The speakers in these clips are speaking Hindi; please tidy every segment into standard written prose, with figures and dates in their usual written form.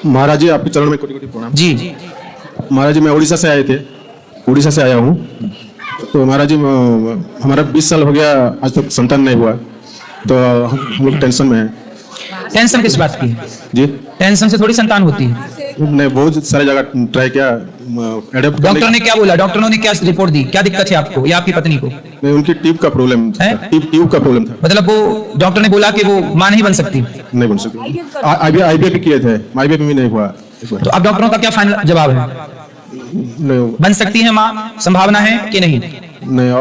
महाराज जी, आपके चरण में कोटि कोटि प्रणाम जी। महाराज जी, मैं उड़ीसा से आया हूँ। तो महाराज जी, हमारा 20 साल हो गया, आज तक संतान नहीं हुआ, तो हम लोग टेंशन में हैं। टेंशन किस बात की है जी? टेंशन से थोड़ी संतान होती है। नहीं, बहुत सारे जगह ट्राई किया। डॉक्टर ने क्या बोला? डॉक्टरों ने क्या रिपोर्ट दी? क्या दिक्कत है आपको या आपकी पत्नी को? नहीं, उनकी ट्यूब का प्रॉब्लम था। ट्यूब का प्रॉब्लम था। मतलब वो डॉक्टर ने बोला कि वो मां नहीं बन सकती? नहीं बन सकती। आईवीएफ किए थे, आईवीएफ भी नहीं हुआ। तो अब डॉक्टरों का क्या फाइनल जवाब है? नहीं बन सकती है मां, संभावना है कि नहीं? नहीं।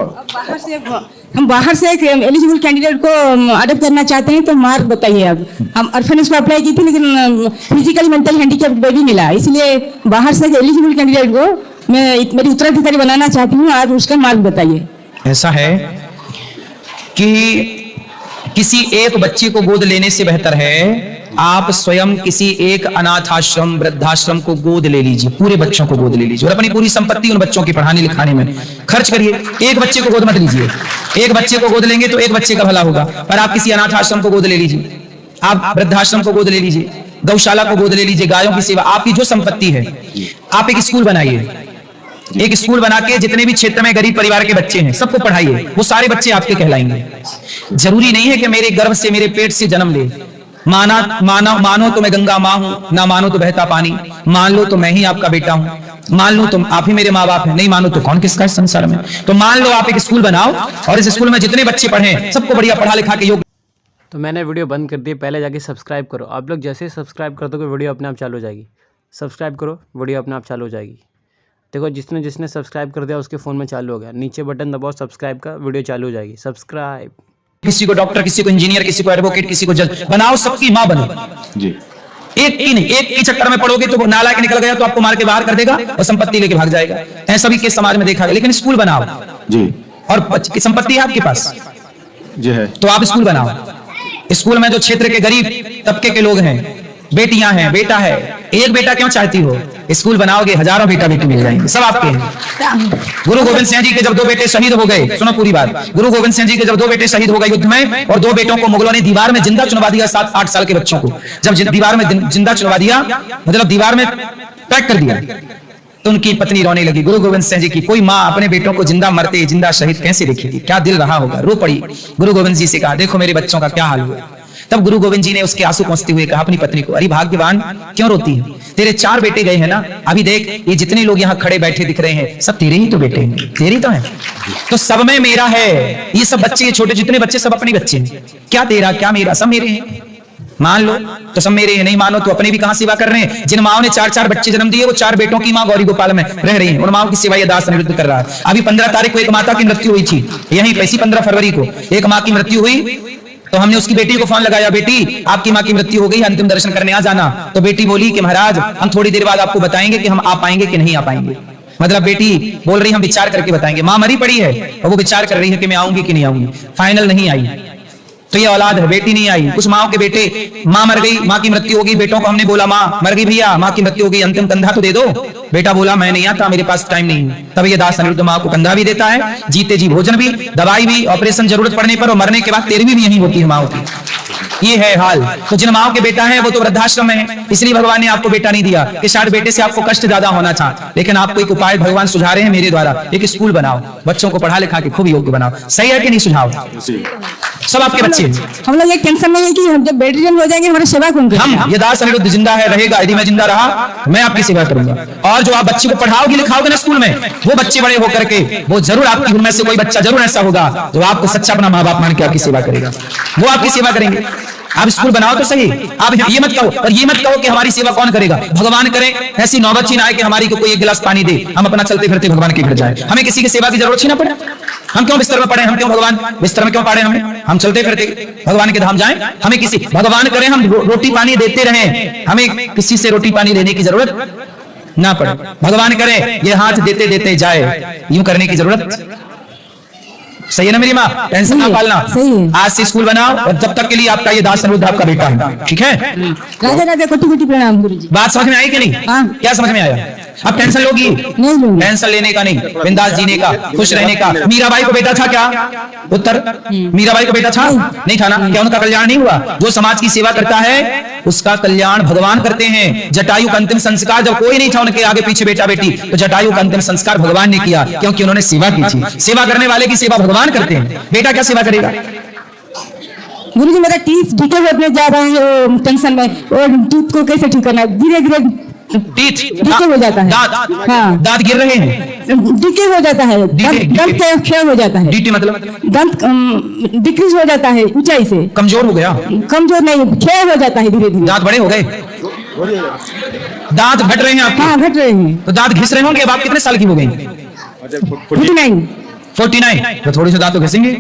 हम बाहर से एक एलिजिबल कैंडिडेट को अडॉप्ट करना चाहते हैं, तो मार्क बताइए। अब हम ऑर्फनेज को अप्लाई की थी, लेकिन फिजिकली मेंटल हैंडीकैप बेबी मिला, इसलिए बाहर से एक एलिजिबल कैंडिडेट को मैं मेरी उत्तराधिकारी बनाना चाहती हूँ। आज उसका मार्क बताइए। ऐसा है कि किसी एक बच्चे को गोद लेने से बेहतर है आप स्वयं किसी एक अनाथ आश्रम, वृद्धाश्रम को गोद ले लीजिए, पूरे बच्चों को गोद ले लीजिए और अपनी पूरी संपत्ति उन बच्चों के पढ़ाने लिखाने में खर्च करिए। एक बच्चे को गोद मत लीजिए। एक बच्चे को गोद लेंगे तो एक बच्चे का भला होगा, पर आप किसी अनाथ आश्रम को गोद ले लीजिए, आप वृद्धाश्रम को गोद ले लीजिए, गौशाला को गोद ले लीजिए, गायों की सेवा, आपकी जो संपत्ति है। आप एक स्कूल बनाइए, एक स्कूल बना के जितने भी क्षेत्र में गरीब परिवार के बच्चे हैं सबको पढ़ाइए, वो सारे बच्चे आपके कहलाएंगे। जरूरी नहीं है कि मेरे गर्भ से, मेरे पेट से जन्म ले। मानो तो मैं गंगा माँ हूं, ना मानो तो बहता पानी, मान लो तो मैं ही आपका बेटा हूं, मान लो तो आप ही मेरे माँ बाप हैं, नहीं मानो तो कौन किसका है संसार में। तो मान लो आप एक स्कूल बनाओ और इस स्कूल में जितने बच्चे पढ़े सबको बढ़िया पढ़ा लिखा के योग्य। तो मैंने वीडियो बंद कर दी, पहले जाके सब्सक्राइब करो। आप लोग जैसे ही सब्सक्राइब कर दोगे वीडियो अपने आप चालू हो जाएगी। सब्सक्राइब करो, वीडियो अपने आप चालू हो जाएगी। देखो, जिसने सब्सक्राइब कर दिया उसके फ़ोन में चालू हो गया। नीचे बटन दबाओ सब्सक्राइब का, वीडियो चालू हो जाएगी। सब्सक्राइब। किसी को डॉक्टर, किसी को इंजीनियर, किसी को एडवोकेट, किसी को जज बनाओ, सबकी माँ बनो जी। एक की नहीं, एक की चक्कर में पड़ोगे तो वो नालायक निकल गया तो आपको मार के बाहर कर देगा और संपत्ति लेके भाग जाएगा। ऐसा भी केस समाज में देखा है। लेकिन स्कूल बनाओ जी, और संपत्ति है आपके पास जी है, तो आप स्कूल बनाओ। स्कूल में जो क्षेत्र के गरीब तबके के लोग हैं, बेटियां हैं, बेटा है, एक बेटा क्यों चाहती हो? स्कूल बनाओगे हजारों बेटा बेटी मिल जाएंगे, सब आपके हैं। गुरु गोविंद सिंह जी के जब 2 बेटे शहीद हो गए, सुनो पूरी बात, गुरु गोविंद सिंह जी के जब 2 बेटे शहीद हो गए युद्ध में, और 2 बेटों को मुगलों ने दीवार में जिंदा चुनवा दिया। 7-8 साल के बच्चों को जब दीवार में जिंदा चुनवा दिया, मतलब दीवार में पैक कर दिया, तो उनकी पत्नी रोने लगी। गुरु गोविंद सिंह जी की कोई माँ अपने बेटों को जिंदा मरते, जिंदा शहीद कैसे देखेगी? क्या दिल रहा होगा, रो पड़ी। गुरु गोविंद जी से कहा, देखो मेरे बच्चों का क्या हाल हुआ। तब गुरु गोविंद जी ने उसके आंसू पोंछते हुए कहा अपनी पत्नी को, अरे भाग्यवान, क्यों रोती है? तेरे 4 बेटे गए हैं ना, अभी देख ये जितने लोग यहाँ खड़े बैठे दिख रहे हैं सब तेरे ही तो बेटे हैं, तेरे ही तो हैं, तो सब में मेरा है। ये सब बच्चे, छोटे जितने बच्चे सब अपने बच्चे हैं। क्या तेरा, क्या मेरा, सब मेरे हैं। मान लो तो सब मेरे हैं, नहीं मानो तो अपनी भी कहां सेवा कर रहे हैं। जिन माओ ने 4-4 बच्चे जन्म दिए, वो 4 बेटों की मां गौरी गोपाल में रह रही है, उन माओं की सेवा ये दास अनिरुद्ध कर रहा है। अभी 15 तारीख को एक माता की मृत्यु हुई थी, यहीं पैसी 15 फरवरी को एक माँ की मृत्यु हुई। तो हमने उसकी बेटी को फोन लगाया, बेटी आपकी माँ की मृत्यु हो गई, अंतिम दर्शन करने आ जाना। तो बेटी बोली कि महाराज हम थोड़ी देर बाद आपको बताएंगे कि हम आ पाएंगे कि नहीं आ पाएंगे। मतलब बेटी बोल रही हम विचार करके बताएंगे। माँ मरी पड़ी है और वो विचार कर रही है कि मैं आऊंगी कि नहीं आऊंगी। फाइनल नहीं आई, तो ये औलाद है, बेटी नहीं आई। कुछ माओ के बेटे, माँ मर गई, माँ की मृत्यु हो गई, बेटों को हमने बोला माँ मर गई भैया, माँ की मृत्यु हो गई, अंतिम कंधा तो दे दो। बेटा बोला मैं नहीं आता, मेरे पास टाइम नहीं है। तब ये दास अनिरुद्ध माँ को कंधा भी देता है, जीते जी भोजन भी, दवाई भी, ऑपरेशन जरूरत पड़ने पर, और मरने के बाद 13वीं भी यही होती है माँ की। ये है हाल। तो जिन माओ के बेटा है वो तो वृद्धाश्रम में है, इसलिए भगवान ने आपको बेटा नहीं दिया कि शायद बेटे से आपको कष्ट ज्यादा होना था। लेकिन आपको एक उपाय भगवान सुझा रहे हैं मेरे द्वारा, एक स्कूल बनाओ, बच्चों को पढ़ा लिखा के खूब योग्य बनाओ। सही है कि नहीं सुझाव? सब आपके बच्चे हैं। हम लोग एक टेंशन में है कि हम जब बेडरिडन हो जाएंगे हमारी सेवा कौन करेगा? हम, ये दास अनिरुद्ध जिंदा है, रहेगा, यदि मैं जिंदा रहा मैं आपकी सेवा करूंगा। और जो आप बच्चे को पढ़ाओगे लिखाओगे ना स्कूल में, वो बच्चे बड़े होकर के वो जरूर आपकी उनमें से कोई बच्चा जरूर ऐसा होगा जो आपको सच्चा अपना माँ बाप मान के आपकी सेवा करेगा, वो आपकी सेवा करेंगे। आप स्कूल बनाओ तो सही, आप ये मत कहो, और ये मत कहो कि हमारी सेवा कौन करेगा, भगवान करे। ऐसी नौबत ही ना आए कि हमारी को कोई 1 गिलास पानी दे, हम अपना चलते फिरते भगवान के घर जाए, हमें किसी की सेवा की जरूरत ही ना पड़े। हम क्यों बिस्तर में पड़े, हम क्यों भगवान बिस्तर में क्यों पड़े, हम चलते फिरते भगवान के धाम जाएं। हमें किसी, भगवान करे हम रोटी पानी देते रहें, हमें किसी से रोटी पानी लेने की जरूरत ना पड़े। भगवान करे ये हाथ देते देते जाए, यूं करने की जरूरत। सही है ना मेरी माँ? टेंशन ना पालना। आज से स्कूल बनाओ और जब तक के लिए आपका ये दास अनिरुद्ध आपका बेटा है, ठीक है? राधे राधे, कोटि कोटि प्रणाम गुरुजी। बात समझ में आई कि नहीं? हाँ। क्या समझ में आया? अब टेंशन लोगी? नहीं लूंगी। टेंशन लेने का नहीं, बिंदास जीने का, खुश रहने का। मीराबाई को बेटा था क्या? उत्तर, मीराबाई को बेटा था? नहीं था ना? क्या उनका कल्याण नहीं हुआ? जो समाज की सेवा करता है उसका कल्याण भगवान करते हैं। जटायु का अंतिम संस्कार जब कोई नहीं था उनके आगे पीछे बेटा बेटी, तो जटायु का अंतिम संस्कार भगवान ने किया, क्योंकि उन्होंने सेवा की थी। सेवा करने वाले की सेवा भगवान करते हैं। बेटा क्या सेवा करेगा? गुरु जी मेरा टीथ डीके होने जा रहा है, वो टेंशन में, और टीथ को कैसे ठीक करना है? धीरे धीरे टीथ डीके हो जाता है। दांत, हाँ दांत गिर रहे हैं। डीके हो जाता है, दंत क्षय हो जाता है, डीटी मतलब दंत डिक्रीज हो जाता है ऊंचाई से। कमजोर हो गया, कमजोर नहीं, क्षय हो जाता है धीरे धीरे। दांत बड़े हो गए, दांत घट रहे हैं आपके। हाँ घट रहे हैं। तो दांत घिस रहे होंगे। अब आप कितने साल की हो गई? 49। 49। तो थोड़ी सी दांत तो घिसेंगे।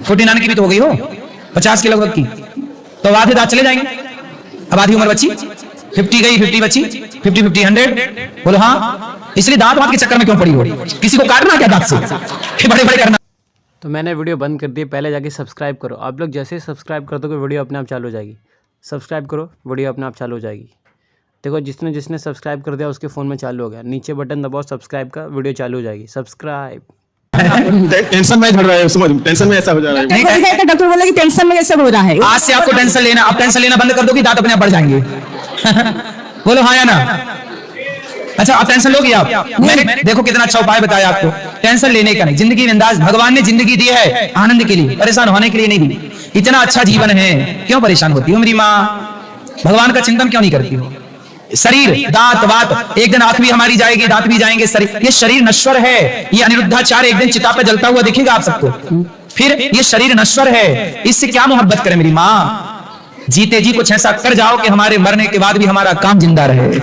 49 की भी तो हो गई हो, 50 के लगभग की, तो आधे दांत चले जाएंगे। अब आधी उम्र बची, 50 गई, 50 बची, 50 50 100। बोलो हाँ। इसलिए दांत वात के चक्कर में क्यों पड़ी हो? किसी को काटना क्या दांत से? बड़े बड़े करना। तो मैंने वीडियो बंद कर दी, पहले जाके सब्सक्राइब करो। आप लोग जैसे ही सब्सक्राइब कर दोगे वीडियो अपने आप चालू हो जाएगी। सब्सक्राइब करो, वीडियो अपने आप चालू हो जाएगी। देखो जिसने जिसने सब्सक्राइब कर दिया उसके फ़ोन में चालू हो गया। नीचे बटन दबाओ सब्सक्राइब का, वीडियो चालू हो जाएगी। सब्सक्राइब। टेंशन में झड़ रहा है, समझ टेंशन में ऐसा हो जा रहा है। तो डॉक्टर बोला कि टेंशन में ऐसा हो रहा है। आज से आपको टेंशन लेना, आप टेंशन लेना बंद कर दोगी, दांत अपने आप बढ़ जाएंगे। बोलो हाँ या ना? अच्छा आप टेंशन लोगी? आप मैंने देखो कितना अच्छा उपाय बताया आपको। टेंशन लेने का नहीं, जिंदगी बिंदास। भगवान ने जिंदगी दी है आनंद के लिए, परेशान होने के लिए नहीं दी। इतना अच्छा जीवन है, क्यों परेशान होती हो मेरी माँ? भगवान का चिंतन क्यों नहीं करती हो? शरीर, दांत वात, एक दिन आंख भी हमारी जाएगी, दांत भी जाएंगे। शरीर, ये शरीर नश्वर है। ये अनिरुद्धाचार्य एक दिन चिता पे जलता हुआ दिखेगा आप सबको। फिर ये शरीर नश्वर है, इससे क्या मोहब्बत करे मेरी माँ? जीते जी कुछ ऐसा कर जाओ कि हमारे मरने के बाद भी हमारा काम जिंदा रहे।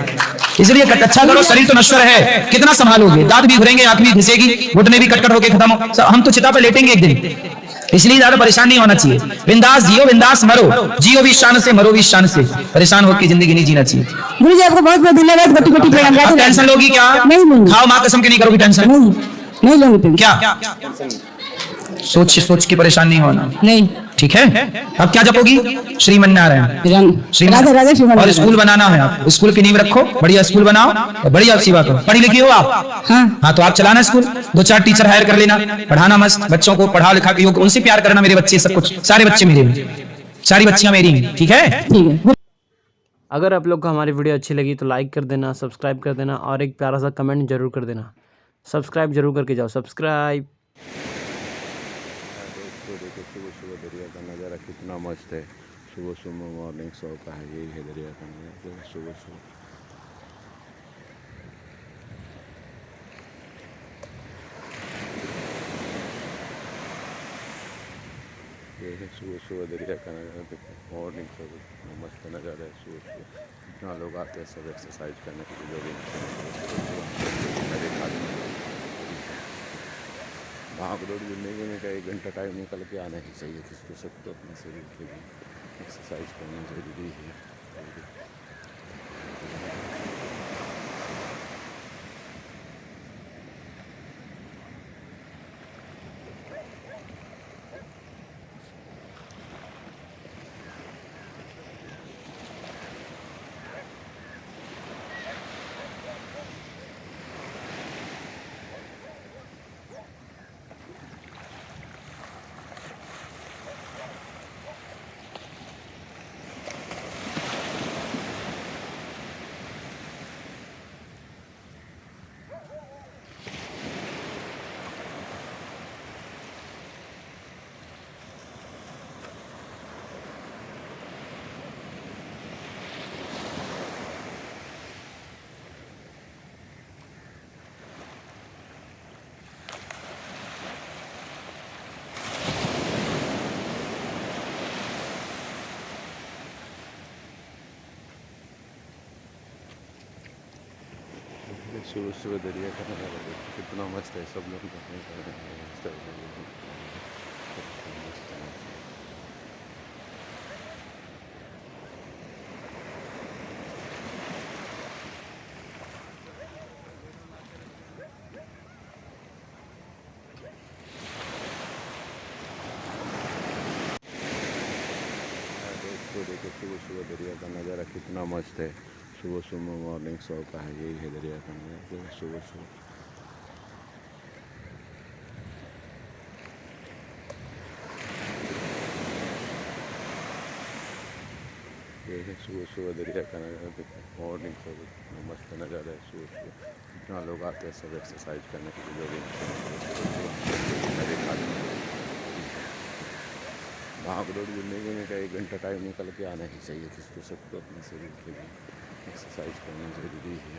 इसलिए अच्छा करो। शरीर तो नश्वर है, कितना संभालोगे? दांत भी घुरेंगे, आंख भी घिसेगी, घुटने भी कटकट होके खत्म हो। हम तो चिता पे लेटेंगे एक दिन, इसलिए ज्यादा परेशान नहीं होना चाहिए। बिंदास जियो, बिंदास मरो। जियो भी शान से, मरो भी शान से। परेशान होकर जिंदगी नहीं जीना चाहिए। गुरु जी आपको बहुत बहुत धन्यवाद। गोटी गोटी प्रणाम। अब टेंशन लोगी क्या? नहीं लूंगी। खाओ माँ कसम के नहीं करोगी टेंशन? नहीं लूंगी। क्या सोच सोच के परेशान नहीं होना, नहीं। ठीक है? अब क्या जपोगी? श्रीमन्नारायण, राधे राधे श्रीमन। और स्कूल बनाना है। आप स्कूल की नींव रखो, बढ़िया स्कूल बनाओ, बढ़िया सेवा करो। पढ़ी लिखी हो आप? हाँ तो आप चलाना स्कूल, 2-4 टीचर हायर कर लेना, पढ़ाना मस्त बच्चों को, पढ़ा लिखा के योग, उनसे प्यार करना। मेरे बच्चे सब कुछ, सारे बच्चे मेरे, सारी बच्चियां मेरी, ठीक है? ठीक है। अगर आप लोग को हमारी वीडियो अच्छी लगी तो लाइक कर देना, सब्सक्राइब कर देना और एक प्यारा सा कमेंट जरूर कर देना। सब्सक्राइब जरूर करके जाओ। सब्सक्राइब। सुबह सुबह दरिया का नज़ारा कितना मस्त है। सुबह सुबह मॉर्निंग शो का है, यही है दरिया का नज़ारा सुबह सुबह। ये है सुबह सुबह दरिया का नज़ारा, देखो मॉर्निंग शो कितना मस्त नज़ारा है सुबह सुबह। इतना लोग आते हैं सब एक्सरसाइज करने के लिए, जॉगिंग भाग दौड़ जिंदगी में का 1 घंटा टाइम निकल के आना ही चाहिए किसको, सबको अपने शरीर के लिए एक्सरसाइज करना जरूरी है। सुबह सुबह दरिया का नज़ारा देखो कितना मस्त है। सब लोग घूमने कर रहे हैं, मस्त है। देखो सुबह सुबह दरिया का नज़ारा कितना मस्त है। सुबह सुबह मॉर्निंग शो का है, यही है दरिया का नज़ारा सुबह सुबह। ये है सुबह सुबह दरिया का नज़ारा देखो, मॉर्निंग शो कितना मस्त नज़ारा है सुबह सुबह। इतना लोग आते हैं सब एक्सरसाइज करने के लिए, जॉगिंग भाग दौड़ जिंदगी में का 1 घंटा टाइम निकल के आना ही चाहिए, जिसको सबको अपने शरीर के लिए एक्सरसाइज करना ज़रूरी है।